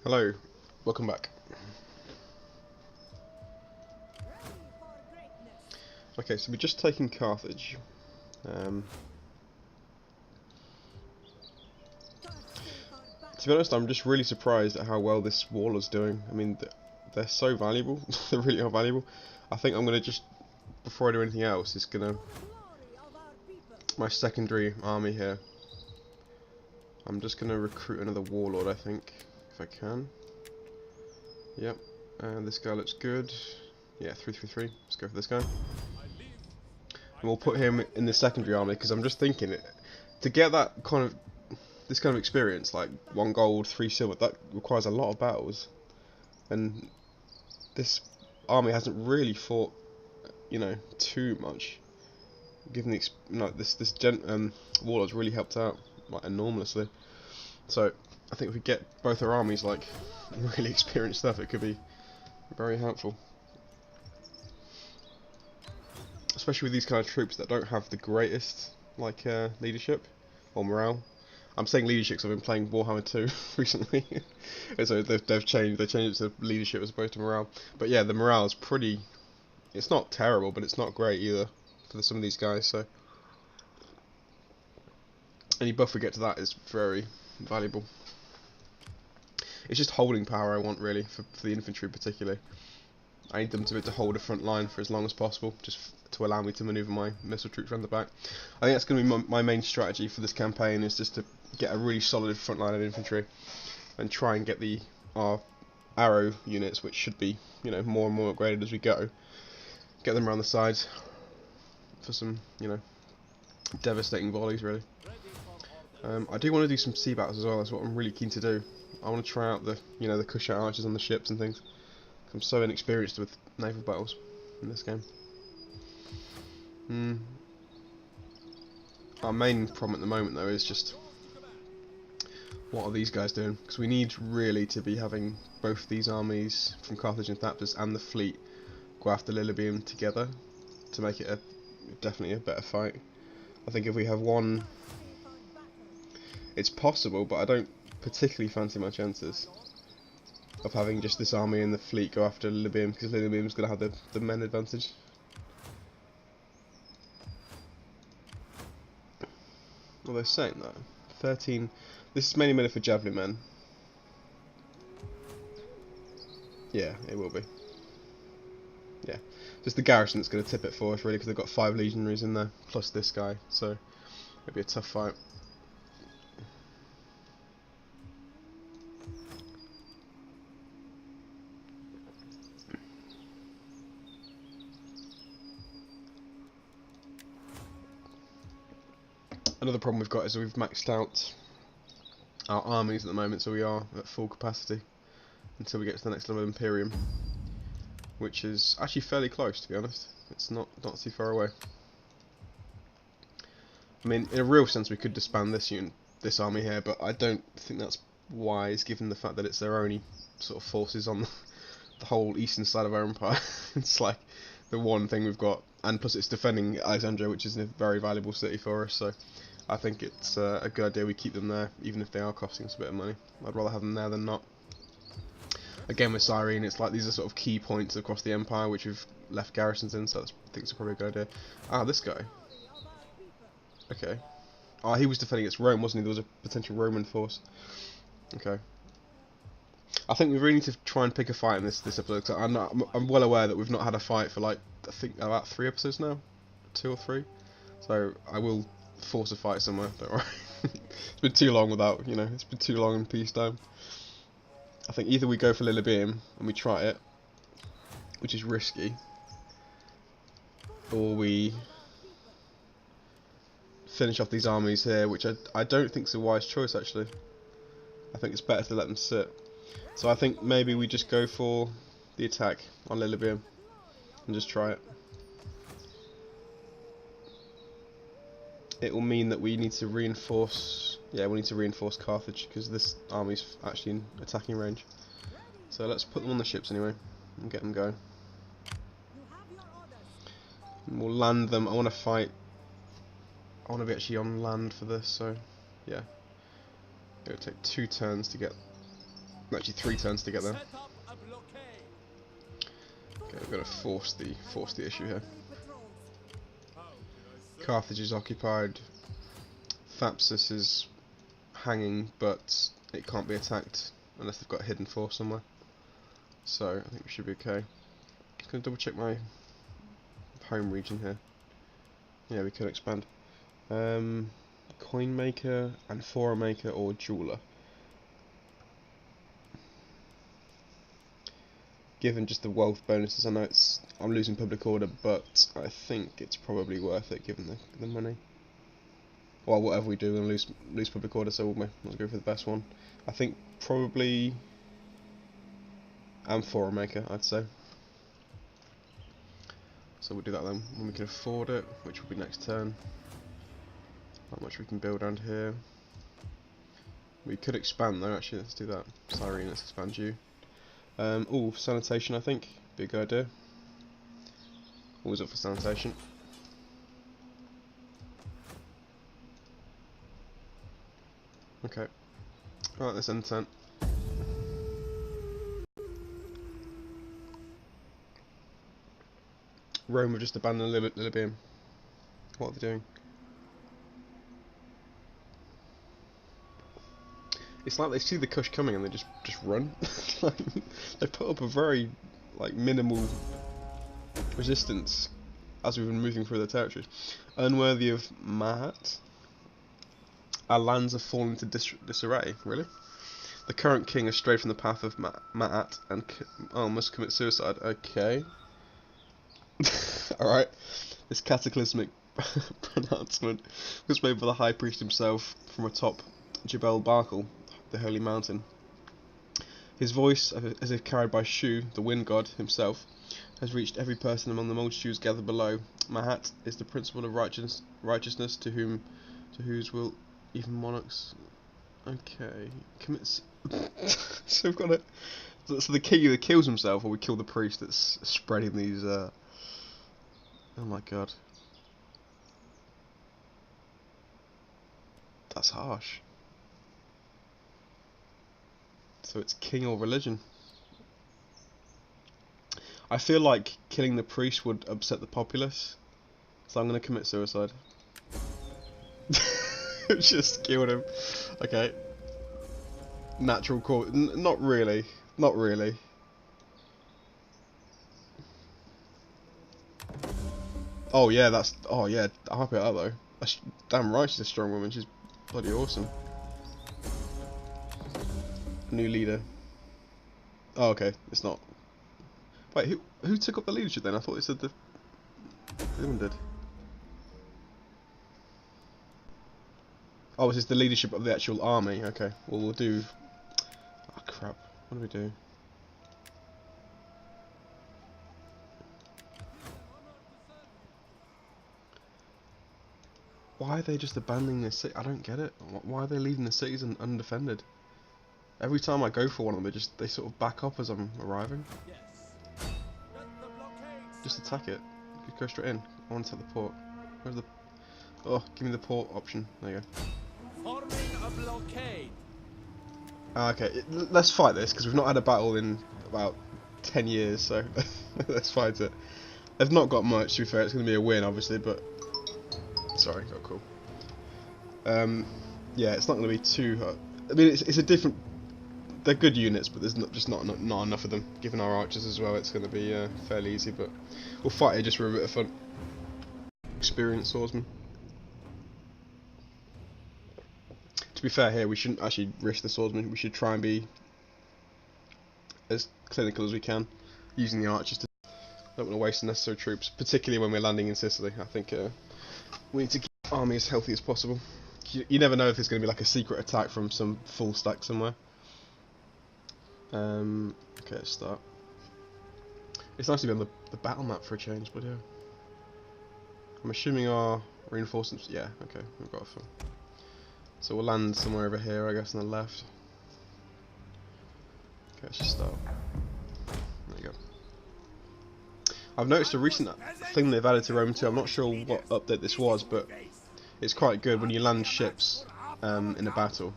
Hello, welcome back. Okay, so we're just taking Carthage. Um, to be honest, I'm just really surprised at how well this wall is doing. I mean, they're so valuable. They really are valuable. I think I'm going to just, before I do anything else, is going to, my secondary army here, I'm just going to recruit another warlord, I think, if I can. Yep, and this guy looks good. Yeah, 333, let's go for this guy. And we'll put him in the secondary army, because I'm just thinking, to get that kind of this kind of experience, like 1 gold, 3 silver, that requires a lot of battles, and this army hasn't really fought, too much. Given the warlord's really helped out like enormously. So I think if we get both our armies like really experienced stuff, it could be very helpful, especially with these kind of troops that don't have the greatest leadership or morale. I'm saying leadership because I've been playing Warhammer 2 recently, and so they've changed it to leadership as opposed to morale. But yeah, the morale is pretty. It's not terrible, but it's not great either for some of these guys. So any buff we get to that is very valuable. It's just holding power I want really for the infantry particularly. I need them to be able to hold a front line for as long as possible, just to allow me to manoeuvre my missile troops around the back. I think that's going to be my main strategy for this campaign, is just to get a really solid front line of infantry and try and get our arrow units, which should be more and more upgraded as we go, get them around the sides for some devastating volleys really. I do want to do some sea battles as well. That's what I'm really keen to do. I want to try out the Kush archers on the ships and things. I'm so inexperienced with naval battles in this game. Our main problem at the moment though is just, what are these guys doing? Because we need really to be having both these armies from Carthage and Thapsus and the fleet go after Lilybæum together to make it definitely a better fight. I think if we have one, it's possible, but I don't particularly fancy my chances of having just this army and the fleet go after Lilybæum, because Lilybæum's going to have the men advantage. Well, they're saying that 13. This is mainly meant for javelin men. Yeah, it will be. Yeah, just the garrison that's going to tip it for us really, because they've got 5 legionaries in there plus this guy, so it'll be a tough fight. Another problem we've got is we've maxed out our armies at the moment, so we are at full capacity until we get to the next level of Imperium, which is actually fairly close, to be honest. It's not too far away. I mean, in a real sense, we could disband this army here, but I don't think that's wise, given the fact that it's their only sort of forces on the whole eastern side of our empire. It's like the one thing we've got, and plus it's defending Alexandria, which is a very valuable city for us, so I think it's a good idea we keep them there, even if they are costing us a bit of money. I'd rather have them there than not. Again, with Cyrene, it's like these are sort of key points across the empire which we've left garrisons in, so I think it's probably a good idea. Ah, this guy. Okay. Ah, he was defending against Rome, wasn't he? There was a potential Roman force. Okay. I think we really need to try and pick a fight in this episode, cause I'm well aware that we've not had a fight for like, I think about 3 episodes now? 2 or 3? So I will force a fight somewhere, don't worry. It's been too long without, it's been too long in peacetime. I think either we go for Lilybæum and we try it, which is risky, or we finish off these armies here, which I don't think is a wise choice actually. I think it's better to let them sit. So I think maybe we just go for the attack on Lilybæum and just try it. It will mean that we need to reinforce. Yeah, we need to reinforce Carthage because this army's actually in attacking range. So let's put them on the ships anyway and get them going. And we'll land them. I want to fight. I want to be actually on land for this, so yeah. It'll take 2 turns to get Actually, 3 turns to get there. Okay, we've got to force the issue here. Carthage is occupied. Thapsus is hanging, but it can't be attacked unless they've got a hidden force somewhere. So I think we should be okay. Just gonna double check my home region here. Yeah, we could expand. Coin maker, amphora maker, or jeweler. Given just the wealth bonuses, I know I'm losing public order, but I think it's probably worth it given the money. Well, whatever we do, we're gonna lose public order, so let's go for the best one. I think probably amphora maker, I'd say. So we'll do that then when we can afford it, which will be next turn. How much we can build around here. We could expand though, actually, let's do that. Cyrene, let's expand you. Oh, sanitation, I think. Be a good idea. Always up for sanitation. Okay. Right, let's end turn. Rome have just abandoned Libya. What are they doing? It's like they see the Kush coming and they just run. They put up a very minimal resistance as we've been moving through their territories. Unworthy of Mahat. Our lands have fallen into disarray. Really? The current king has strayed from the path of Maat and must commit suicide. Okay. Alright. This cataclysmic pronouncement was made by the high priest himself from atop Jebel Barkal, the holy mountain. His voice, as if carried by Shu, the wind god himself, has reached every person among the multitudes gathered below. Mahat is the principle of righteousness to whose will even monarchs. Okay, commits. So we've got it. So the king either kills himself, or we kill the priest that's spreading these. Oh my god, that's harsh. So it's king or religion. I feel like killing the priest would upset the populace, so I'm going to commit suicide. Just killed him. Okay. Natural cause. Not really. Not really. Oh yeah, that's. Oh yeah, I'm happy with that though. That's damn right, she's a strong woman. She's bloody awesome. New leader. Oh, okay. It's not. Wait, who took up the leadership then? I thought they said the other one did. Oh, this is the leadership of the actual army. Okay. Well, we'll do. Oh crap. What do we do? Why are they just abandoning the city? I don't get it. Why are they leaving the cities undefended? Every time I go for one of them, they sort of back up as I'm arriving. Just attack it. Go straight in. I want to take the port. Where's the? Oh, give me the port option. There you go. Forming a blockade. Okay, let's fight this because we've not had a battle in about 10 years. So let's fight it. They've not got much. To be fair, it's going to be a win, obviously, but. Sorry, got cool. Yeah, it's not going to be too hard. I mean, it's a different. They're good units, but there's just not enough of them. Given our archers as well, it's going to be fairly easy. But we'll fight it just for a bit of fun. Experienced swordsman. To be fair here, we shouldn't actually risk the swordsman. We should try and be as clinical as we can, using the archers. Don't want to waste unnecessary troops, particularly when we're landing in Sicily. I think we need to keep the army as healthy as possible. You never know if there's going to be like a secret attack from some full stack somewhere. Okay, let's start. It's nice to be on the battle map for a change, but yeah. I'm assuming our reinforcements. Yeah, okay, we've got a few. So we'll land somewhere over here, I guess, on the left. Okay, let's just start. There you go. I've noticed a recent thing they've added to Rome 2. I'm not sure what update this was, but it's quite good when you land ships in a battle,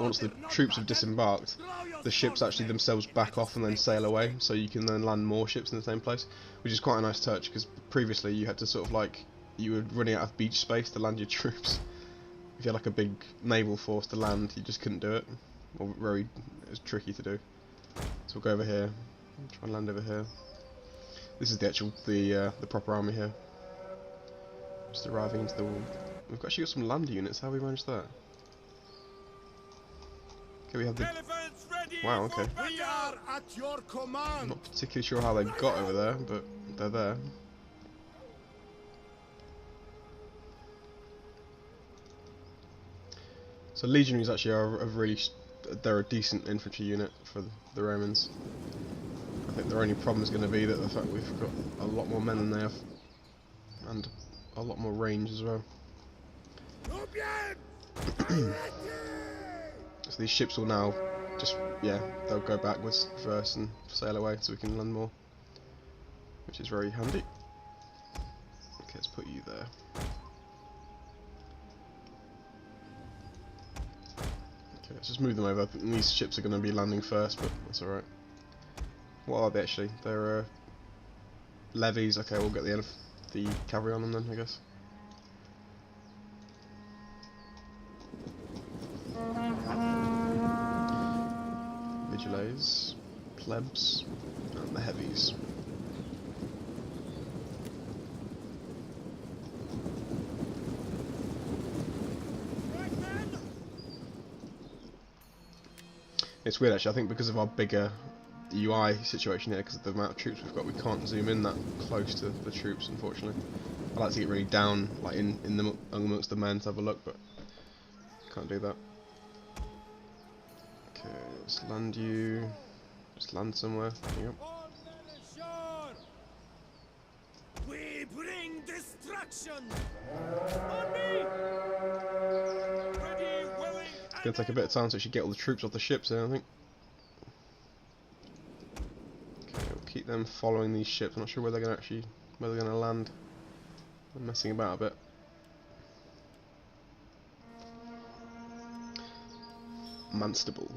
once the troops have disembarked, the ships actually themselves back off and then sail away, so you can then land more ships in the same place, which is quite a nice touch, because previously you had to sort of like, you were running out of beach space to land your troops. If you had like a big naval force to land, you just couldn't do it, or it was tricky to do. So we'll go over here, try and land over here. This is the actual, the proper army here. Just arriving into the wall. We've actually got some land units, how have we managed that? Okay, we have the... Wow, okay. We are at your I'm command. not particularly sure how they got over there, but they're there. So legionaries actually are a really... they're a decent infantry unit for the Romans. I think their only problem is going to be that the fact we've got a lot more men than they have. And a lot more range as well. So these ships will now just, yeah, they'll go backwards, reverse and sail away so we can land more. Which is very handy. Okay, let's put you there. Okay, let's just move them over. I think these ships are going to be landing first, but that's alright. What are they actually? They're levies. Okay, we'll get the cavalry on them then, I guess. Vigiles, plebs, and the heavies. It's weird actually, I think because of our bigger UI situation here, because of the amount of troops we've got, we can't zoom in that close to the troops, unfortunately. I like to get really down, like in the amongst the men to have a look, but can't do that. Okay, let's land you. Just land somewhere. There you go. We bring destruction. On me! Ready, willing, It's gonna take a bit of time to actually get all the troops off the ships here, I think. Okay, we'll keep them following these ships. I'm not sure where they're gonna land. I'm messing about a bit. Manstable.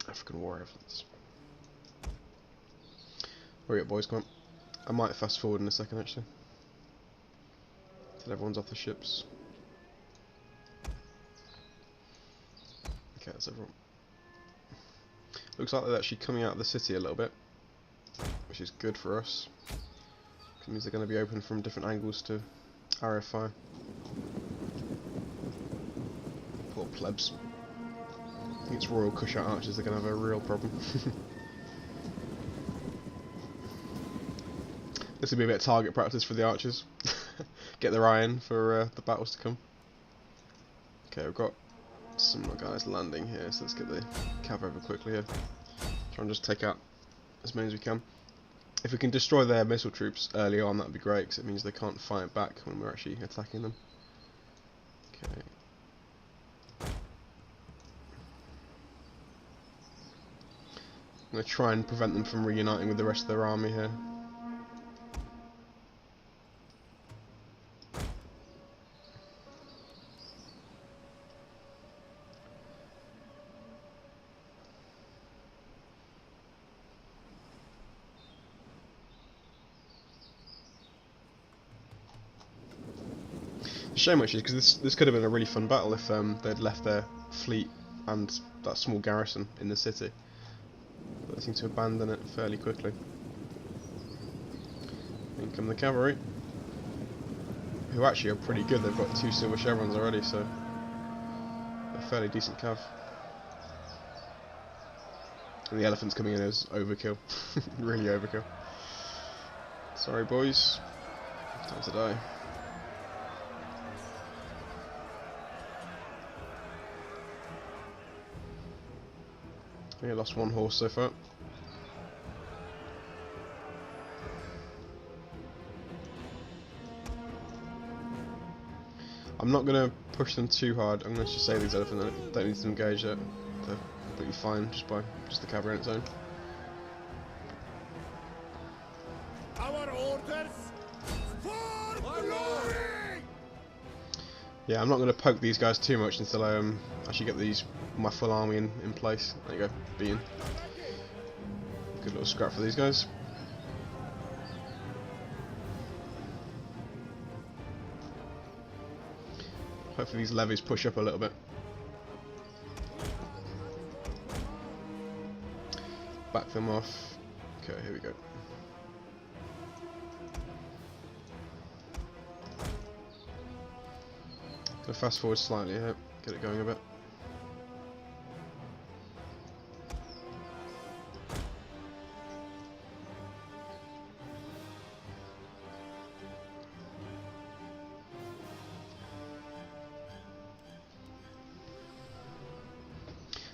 African war evidence. Hurry up, boys, come on. I might fast forward in a second, actually. Till everyone's off the ships. Okay, that's everyone. Looks like they're actually coming out of the city a little bit, which is good for us. It means they're going to be open from different angles to RFI. Poor plebs. I think it's Royal Kush archers, they're going to have a real problem. This will be a bit of target practice for the archers. Get their eye in for the battles to come. Okay, we've got some more guys landing here, so let's get the cav over quickly here. Try and just take out as many as we can. If we can destroy their missile troops early on, that would be great, because it means they can't fight back when we're actually attacking them. Okay. I'm going to try and prevent them from reuniting with the rest of their army here. Shame actually, because this could have been a really fun battle if they'd left their fleet and that small garrison in the city. But they seem to abandon it fairly quickly. In come the cavalry, who actually are pretty good. They've got 2 silver chevrons already, so they're fairly decent cav. And the elephants coming in is overkill, really overkill. Sorry boys, time to die. I think I lost 1 horse so far. I'm not going to push them too hard. I'm going to just save these elephants. I don't need to engage yet. They're completely fine just by the cavalry on its own. Our orders for glory. Yeah, I'm not going to poke these guys too much until I actually get my full army in place. There you go, being good little scrap for these guys. Hopefully these levies push up a little bit. Back them off. Okay, here we go. Gonna fast forward slightly here, get it going a bit.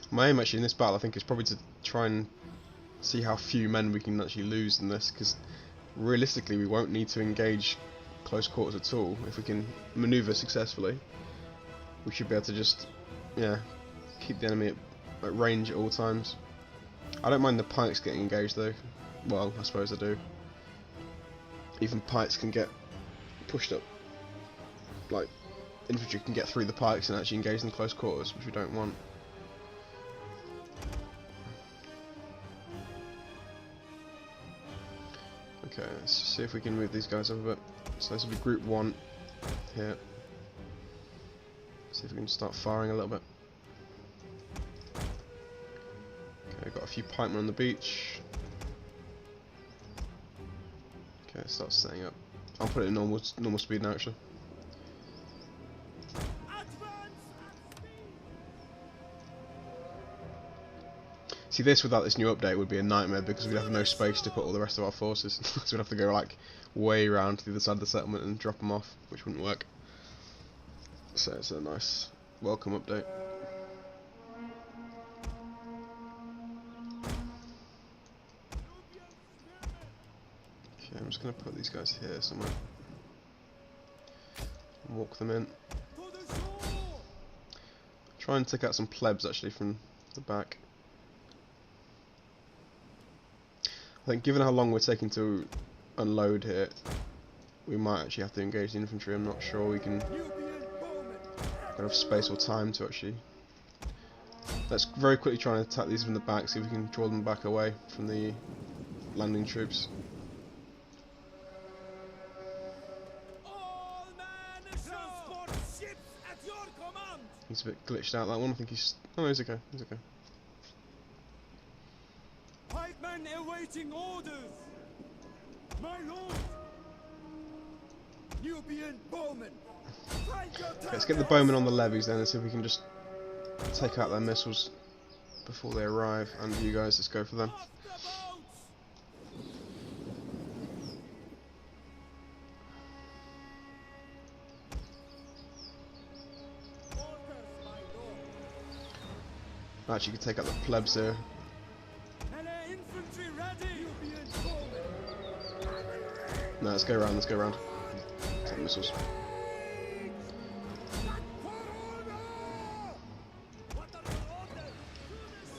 My aim actually in this battle, I think, is probably to try and see how few men we can actually lose in this, because realistically we won't need to engage close quarters at all. If we can maneuver successfully, we should be able to just, yeah, keep the enemy at range at all times. I don't mind the pikes getting engaged though. Well, I suppose I do. Even pikes can get pushed up. Like, infantry can get through the pikes and actually engage in close quarters, which we don't want. Okay, let's see if we can move these guys up a bit. So this will be group 1 here. See if we can start firing a little bit. Okay, got a few pikemen on the beach. Okay, start setting up. I'll put it in normal speed now actually. See, this without this new update would be a nightmare because we'd have no space to put all the rest of our forces. So we'd have to go like way around to the other side of the settlement and drop them off, which wouldn't work. So it's a nice welcome update. Okay, I'm just going to put these guys here somewhere. Walk them in. Try and take out some plebs actually from the back. I think given how long we're taking to unload here, we might actually have to engage the infantry. I'm not sure we can have space or time to actually. Let's very quickly try and attack these from the back, see if we can draw them back away from the landing troops. He's a bit glitched out, that one. I think he's... Oh, no, he's okay. He's okay. Pikemen awaiting orders! My lord! Nubian bowmen! Okay, let's get the bowmen on the levies then and see if we can just take out their missiles before they arrive. And you guys, let's go for them. Actually, you can take out the plebs here. No, let's go around, let's go around. Take missiles.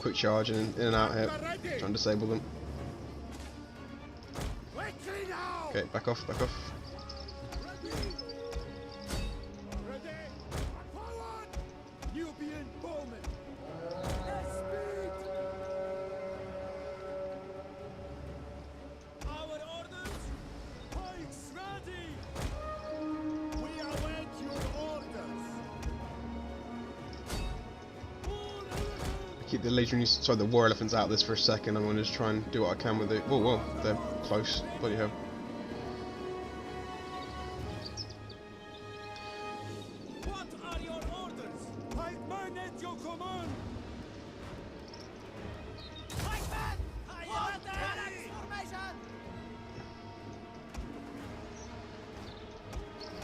Quick charge in and out here. Try and disable them. Okay, back off, back off. Keep the legionaries, sorry, the war elephants out of this for a second. I'm going to just try and do what I can with it. Whoa, whoa, they're close. Bloody hell. What are your orders? Pikemen at your command! Pikemen! What formation?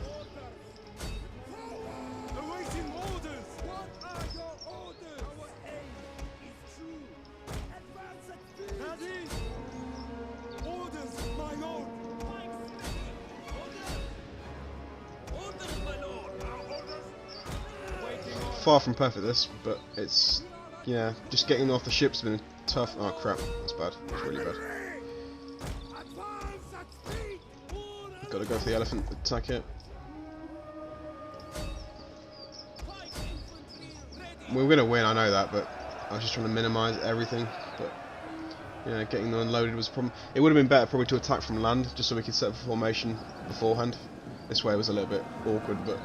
Orders! Awaiting orders! What are your orders? Our aim is true. Advance at speed! Ready! Orders, my lord! Orders, my lord! Our orders! Waiting orders! Far from perfect this, but it's, yeah, just getting off the ship's been tough. Oh crap, that's bad. That's really bad. Advance at speed! Got to go for the elephant attack here. we're going to win, I know that, but I was just trying to minimise everything. But yeah, getting them unloaded was a problem. It would have been better probably to attack from land, just so we could set up a formation beforehand. This way was a little bit awkward, but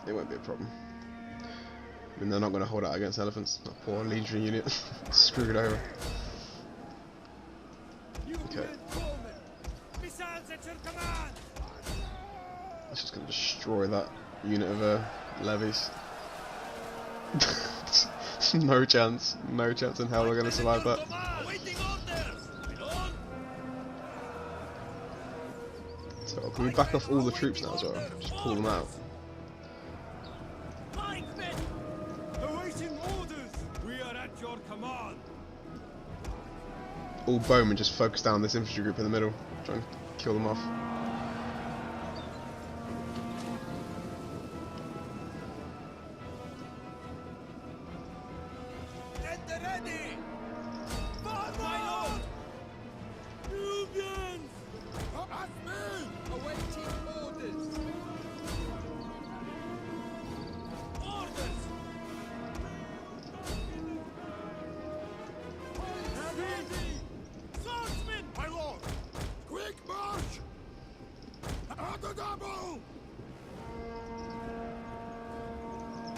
it won't be a problem. I mean, they're not going to hold out against elephants. That poor legionary unit screwed over. Okay. Missiles at your command. It's just going to destroy that unit of levies. No chance in hell we're going to survive that. Awaiting orders. Reload. So can we back off all the troops now as well? Just pull them out. Flying men. Awaiting orders. We are at your command. All bowmen just focus down on this infantry group in the middle. Try and kill them off. Get the ready. Forward. Nubians. As men. Awaiting orders. Orders. Ready. Swordsman. My lord. Quick march. At the double.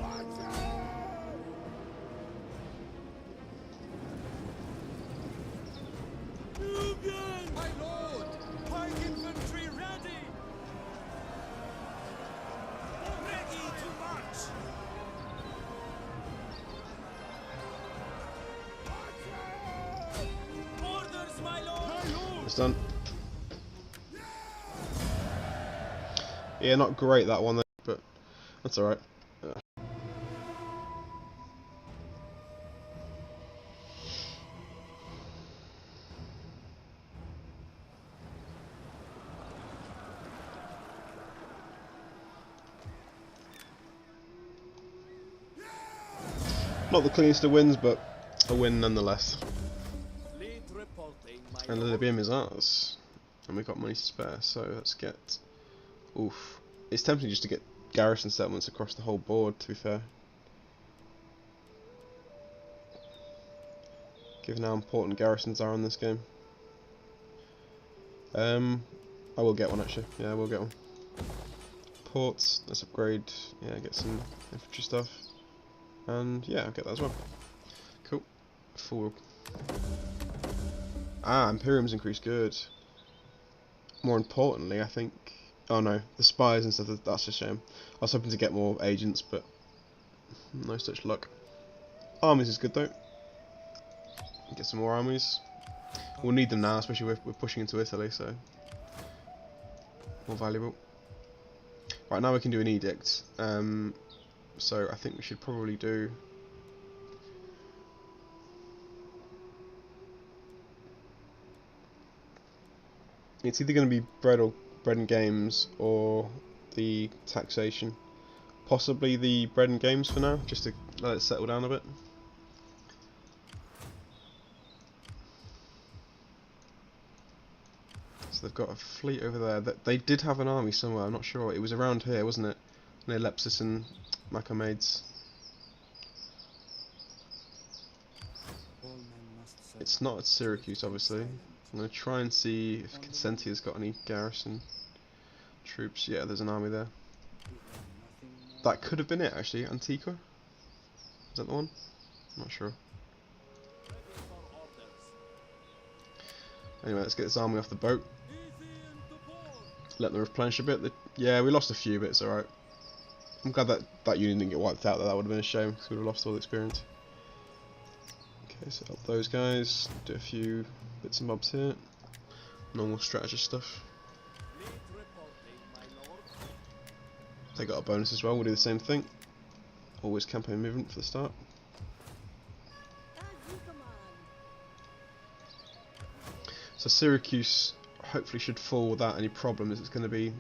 Watch out. Nubians! My lord! Pike infantry ready! Ready to march! Orders, my lord! It's done. Yeah, not great that one, though, but that's alright. Not the cleanest of wins, but a win nonetheless. Fleet reporting, my And lord. Libya is ours. And we've got money to spare, so let's get... Oof. It's tempting just to get garrison settlements across the whole board, to be fair. Given how important garrisons are in this game. I will get one actually. Yeah, I will get one. Ports, let's upgrade. Yeah, get some infantry stuff. And yeah, I'll get that as well. Cool. Full. Ah, Imperium's increased. Good. More importantly, I think. Oh no, the spies and stuff. That's a shame. I was hoping to get more agents, but no such luck. Armies is good though. Get some more armies. We'll need them now, especially we're pushing into Italy, so more valuable. Right, now we can do an edict. So I think we should probably do. It's either going to be bread and games or the taxation. Possibly the bread and games for now, just to let it settle down a bit. So they've got a fleet over there. They did have an army somewhere. I'm not sure. It was around here, wasn't it? Near Lepsis and Macomades. It's not at Syracuse, obviously. I'm going to try and see if Consentia's got any garrison troops. Yeah, there's an army there. That could have been it, actually. Antigua? Is that the one? I'm not sure. Anyway, let's get this army off the boat. Let them replenish a bit. Yeah, we lost a few bits, alright. I'm glad that that unit didn't get wiped out. That would have been a shame, because we would have lost all the experience. Okay, so help those guys. Do a few bits and bobs here. Normal strategy stuff. They got a bonus as well. We'll do the same thing. Always campaign movement for the start. So Syracuse hopefully should fall without any problems. It's going to be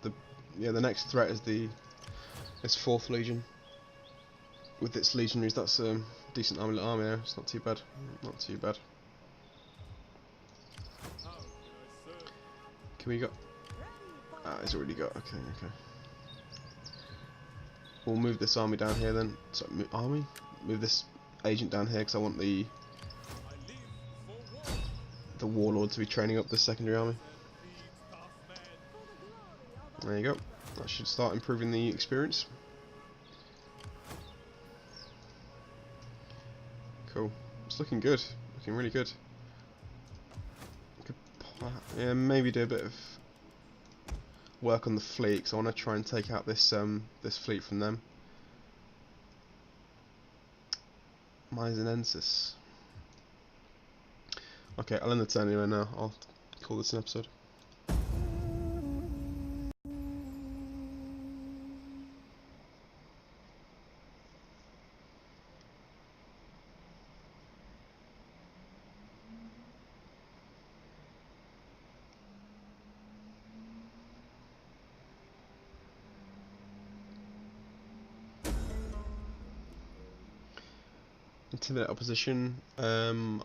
the next threat is this 4th Legion with its legionaries. That's a decent army there. It's not too bad. Not too bad. Can we got? Ah, it's already got. Okay, okay. we'll move this army down here then. So, army? Move this agent down here because I want the warlord to be training up the secondary army. There you go. That should start improving the experience. Cool. It's looking good. Looking really good. Could, yeah, maybe do a bit of work on the fleet because I want to try and take out this this fleet from them. Myzenensis. Okay, I'll end the turn anyway now. I'll call this an episode. Intimidate opposition. I'm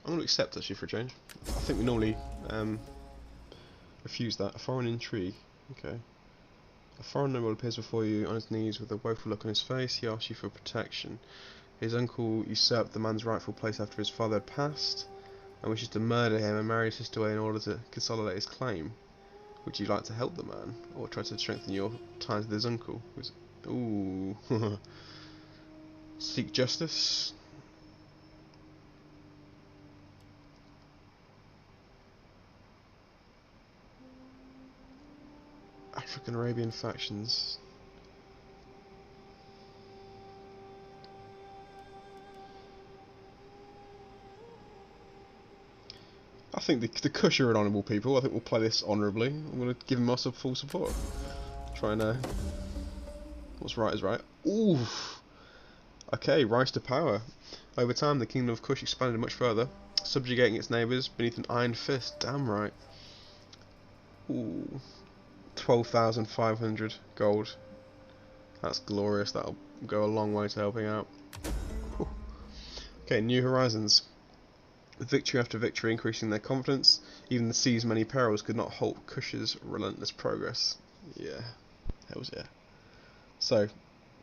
gonna accept actually for a change. I think we normally refuse that. A foreign intrigue. Okay. A foreign noble appears before you on his knees with a woeful look on his face. He asks you for protection. His uncle usurped the man's rightful place after his father had passed, and wishes to murder him and marry his sister away in order to consolidate his claim. Would you like to help the man, or try to strengthen your ties with his uncle? Ooh. Seek justice. African Arabian factions. I think the Kush are an honourable people. I think we'll play this honourably. I'm going to give them our full support. Try and what's right is right. Ooh. Okay, rise to power. Over time, the kingdom of Kush expanded much further, subjugating its neighbours beneath an iron fist. Damn right. Ooh. 12,500 gold. That's glorious. That'll go a long way to helping out. Whew. Okay, new horizons. With victory after victory increasing their confidence, even the sea's many perils could not halt Kush's relentless progress. Yeah, hells yeah. So,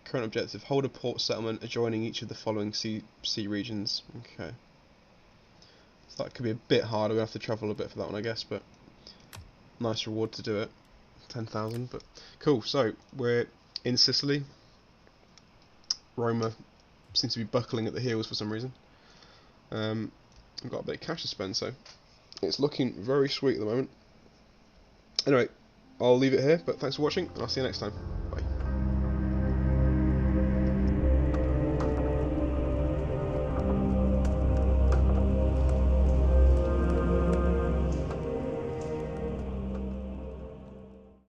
current objective: hold a port settlement adjoining each of the following sea regions. Okay. So that could be a bit harder. We'll have to travel a bit for that one, I guess, but nice reward to do it. 10,000, but cool. So we're in Sicily. Roma seems to be buckling at the heels for some reason. I've got a bit of cash to spend, so it's looking very sweet at the moment. Anyway, I'll leave it here, but thanks for watching, and I'll see you next time.